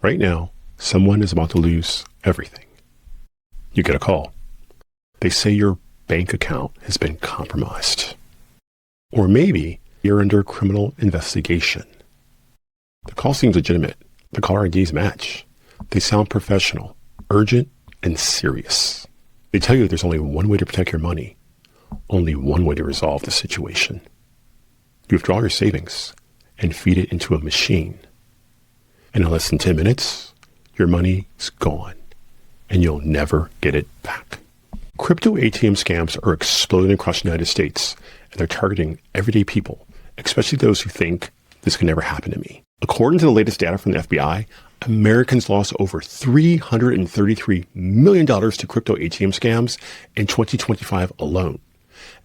Right now, someone is about to lose everything. You get a call. They say your bank account has been compromised. Or maybe you're under criminal investigation. The call seems legitimate. The caller IDs match. They sound professional, urgent, and serious. They tell you there's only one way to protect your money, only one way to resolve the situation. You withdraw your savings and feed it into a machine. And in less than 10 minutes, your money is gone and you'll never get it back. Crypto ATM scams are exploding across the United States, and they're targeting everyday people, especially those who think this can never happen to me. According to the latest data from the FBI, Americans lost over $333 million to crypto ATM scams in 2025 alone.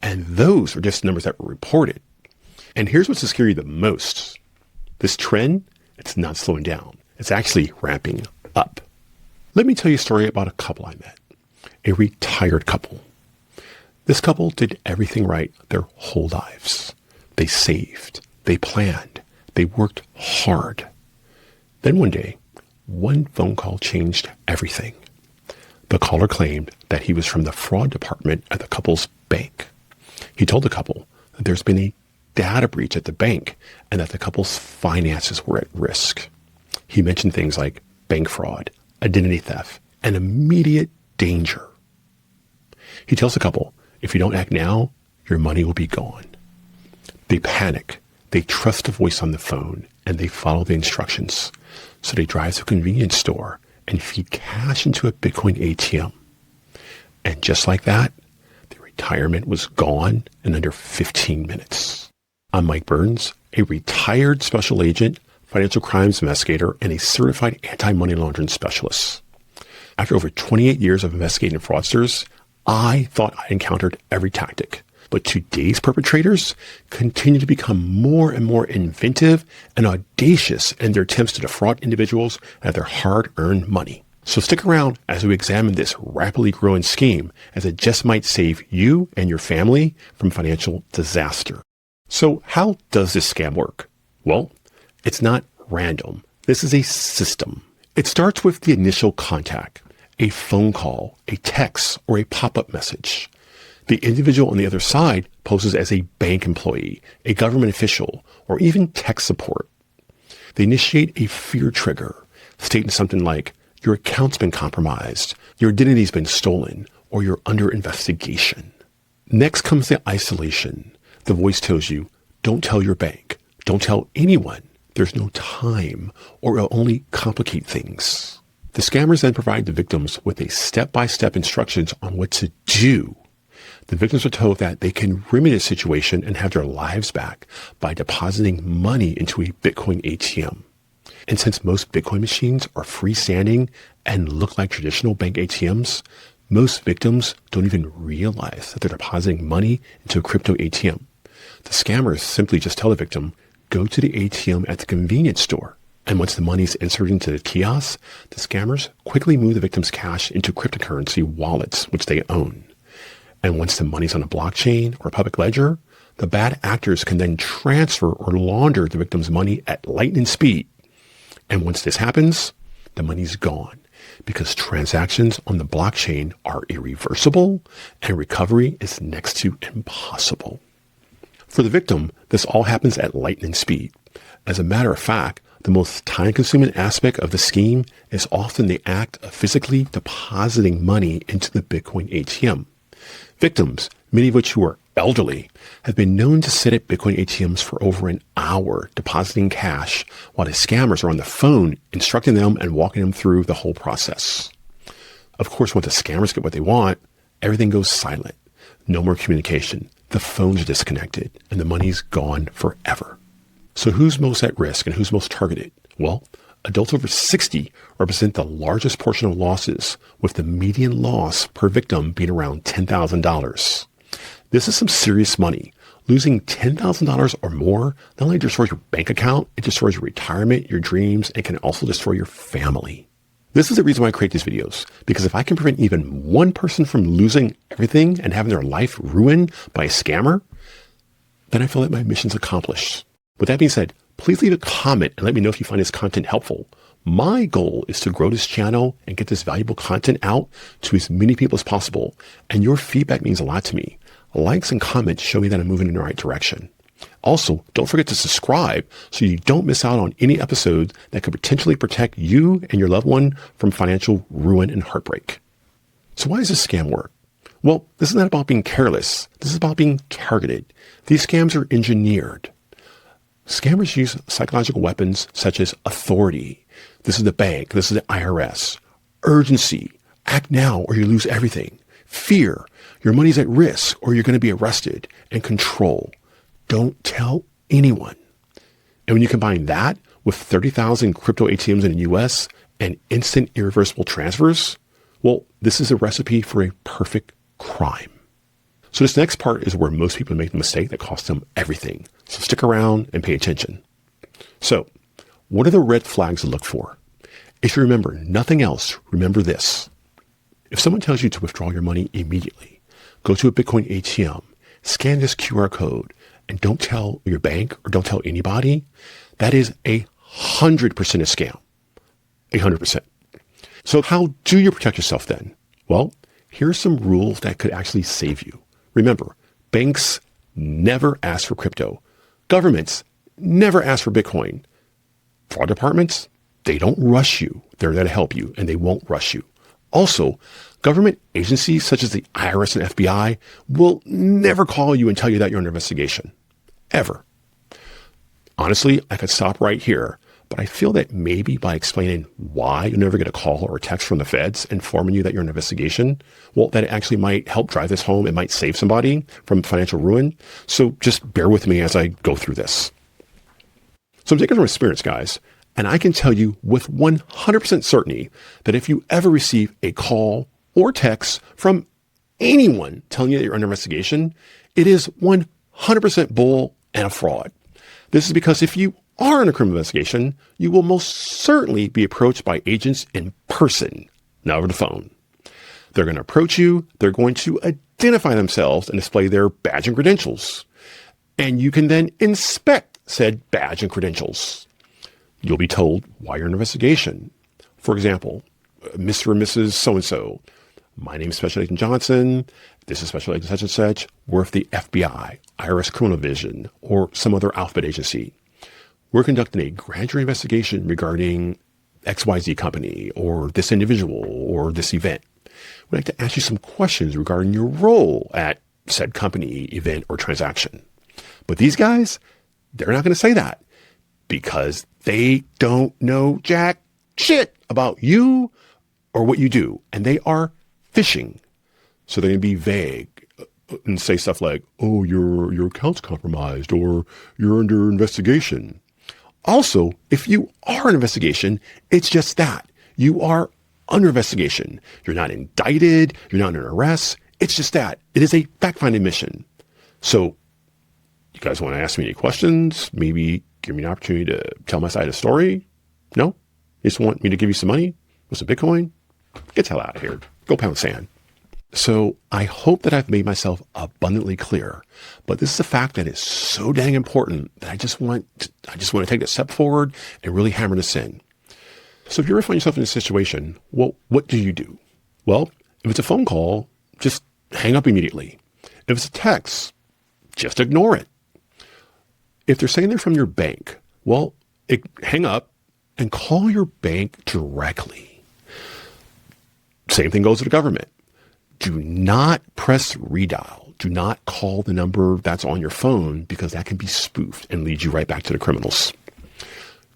And those are just numbers that were reported. And here's what's scary the most. This trend, it's not slowing down. It's actually ramping up. Let me tell you a story about a couple I met. A retired couple. This couple did everything right their whole lives. They saved. They planned. They worked hard. Then one day, one phone call changed everything. The caller claimed that he was from the fraud department at the couple's bank. He told the couple that there's been a data breach at the bank and that the couple's finances were at risk. He mentioned things like bank fraud, identity theft, and immediate danger. He tells the couple, if you don't act now, your money will be gone. They panic. They trust the voice on the phone and they follow the instructions. So they drive to a convenience store and feed cash into a Bitcoin ATM. And just like that, the retirement was gone in under 15 minutes. I'm Mike Burns, a retired special agent, financial crimes investigator, and a certified anti-money laundering specialist. After over 28 years of investigating fraudsters, I thought I encountered every tactic. But today's perpetrators continue to become more and more inventive and audacious in their attempts to defraud individuals of their hard-earned money. So stick around as we examine this rapidly growing scheme, as it just might save you and your family from financial disaster. So how does this scam work? Well, it's not random. This is a system. It starts with the initial contact, a phone call, a text, or a pop-up message. The individual on the other side poses as a bank employee, a government official, or even tech support. They initiate a fear trigger, stating something like, your account's been compromised, your identity's been stolen, or you're under investigation. Next comes the isolation. The voice tells you, don't tell your bank, don't tell anyone, there's no time, or it'll only complicate things. The scammers then provide the victims with a step-by-step instructions on what to do. The victims are told that they can remedy the situation and have their lives back by depositing money into a Bitcoin ATM. And since most Bitcoin machines are freestanding and look like traditional bank ATMs, most victims don't even realize that they're depositing money into a crypto ATM. The scammers simply just tell the victim, go to the ATM at the convenience store. And once the money is inserted into the kiosk, the scammers quickly move the victim's cash into cryptocurrency wallets, which they own. And once the money's on a blockchain or a public ledger, the bad actors can then transfer or launder the victim's money at lightning speed. And once this happens, the money's gone because transactions on the blockchain are irreversible and recovery is next to impossible. For the victim, this all happens at lightning speed. As a matter of fact, the most time-consuming aspect of the scheme is often the act of physically depositing money into the Bitcoin ATM. Victims, many of which who are elderly, have been known to sit at Bitcoin ATMs for over an hour depositing cash while the scammers are on the phone instructing them and walking them through the whole process. Of course, once the scammers get what they want, everything goes silent. No more communication. The phones are disconnected and the money's gone forever. So who's most at risk and who's most targeted? Well, adults over 60 represent the largest portion of losses, with the median loss per victim being around $10,000. This is some serious money. Losing $10,000 or more not only destroys your bank account, it destroys your retirement, your dreams, and can also destroy your family. This is the reason why I create these videos, because if I can prevent even one person from losing everything and having their life ruined by a scammer, then I feel like my mission's accomplished. With that being said, please leave a comment and let me know if you find this content helpful. My goal is to grow this channel and get this valuable content out to as many people as possible. And your feedback means a lot to me. Likes and comments show me that I'm moving in the right direction. Also, don't forget to subscribe so you don't miss out on any episodes that could potentially protect you and your loved one from financial ruin and heartbreak. So why does this scam work? Well, this is not about being careless. This is about being targeted. These scams are engineered. Scammers use psychological weapons such as authority. This is the bank. This is the IRS. Urgency. Act now or you lose everything. Fear. Your money's at risk or you're going to be arrested. And control. Don't tell anyone. And when you combine that with 30,000 crypto ATMs in the US and instant irreversible transfers, well, this is a recipe for a perfect crime. So this next part is where most people make the mistake that costs them everything. So stick around and pay attention. So what are the red flags to look for? If you remember nothing else, remember this. If someone tells you to withdraw your money immediately, go to a Bitcoin ATM, scan this QR code, and don't tell your bank or don't tell anybody, that is 100% a scam. 100%. So how do you protect yourself then? Well, here are some rules that could actually save you. Remember, banks never ask for crypto. Governments never ask for Bitcoin. Fraud departments, they don't rush you. They're there to help you, and they won't rush you. Also, government agencies such as the IRS and FBI will never call you and tell you that you're under investigation. Ever. Honestly, I could stop right here, but I feel that maybe by explaining why you'll never get a call or a text from the feds informing you that you're in an investigation, well, that it actually might help drive this home. It might save somebody from financial ruin. So just bear with me as I go through this. So I'm taking from experience, guys, and I can tell you with 100% certainty that if you ever receive a call or text from anyone telling you that you're under investigation, it is 100% bull and a fraud. This is because if you are in a criminal investigation, you will most certainly be approached by agents in person, not over the phone. They're going to approach you. They're going to identify themselves and display their badge and credentials. And you can then inspect said badge and credentials. You'll be told why you're in an investigation. For example, Mr. or Mrs. So-and-so, my name is Special Agent Johnson. This is Special Agent such and such. We're with the FBI, IRS Criminal Division, or some other alphabet agency. We're conducting a grand jury investigation regarding XYZ company or this individual or this event. We'd like to ask you some questions regarding your role at said company, event, or transaction. But these guys, they're not going to say that because they don't know jack shit about you or what you do. And they are phishing. So they're going to be vague and say stuff like, oh, your account's compromised or you're under investigation. Also, if you are an investigation, it's just that. You are under investigation. You're not indicted. You're not under arrest. It's just that. It is a fact-finding mission. So you guys want to ask me any questions? Maybe give me an opportunity to tell my side of the story? No? You just want me to give you some money? With some Bitcoin? Get the hell out of here. Go pound sand. So I hope that I've made myself abundantly clear, but this is a fact that is so dang important that I just want to take that step forward and really hammer this in. So if you ever find yourself in a situation, well, what do you do? Well, if it's a phone call, just hang up immediately. If it's a text, just ignore it. If they're saying they're from your bank, well, hang up and call your bank directly. Same thing goes to the government. Do not press redial. Do not call the number that's on your phone because that can be spoofed and lead you right back to the criminals.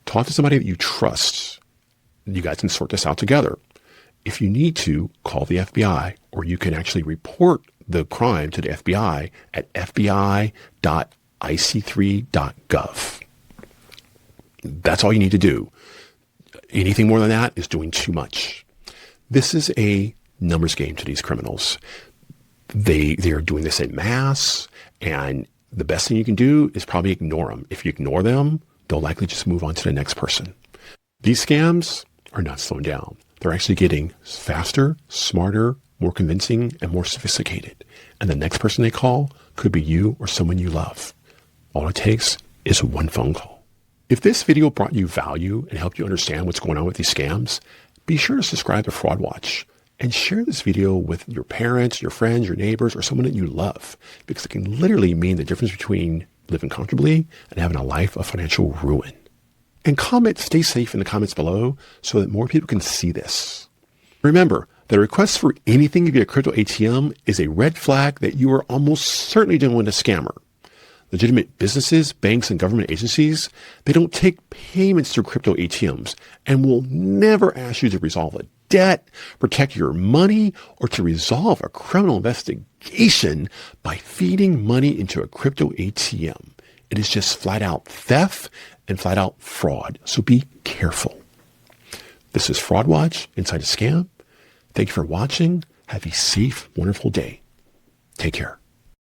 Talk to somebody that you trust. You guys can sort this out together. If you need to, call the FBI, or you can actually report the crime to the FBI at fbi.ic3.gov. That's all you need to do. Anything more than that is doing too much. This is a numbers game to these criminals. They are doing this en masse, and the best thing you can do is probably ignore them. If you ignore them, they'll likely just move on to the next person. These scams are not slowing down. They're actually getting faster, smarter, more convincing, and more sophisticated. And the next person they call could be you or someone you love. All it takes is one phone call. If this video brought you value and helped you understand what's going on with these scams, be sure to subscribe to Fraud Watch and share this video with your parents, your friends, your neighbors, or someone that you love, because it can literally mean the difference between living comfortably and having a life of financial ruin. And comment, stay safe in the comments below so that more people can see this. Remember that a request for anything via crypto ATM is a red flag that you are almost certainly dealing with a scammer. Legitimate businesses, banks, and government agencies, they don't take payments through crypto ATMs and will never ask you to resolve a debt, protect your money, or to resolve a criminal investigation by feeding money into a crypto ATM. It is just flat out theft and flat out fraud. So be careful. This is Fraud Watch Inside a Scam. Thank you for watching. Have a safe, wonderful day. Take care.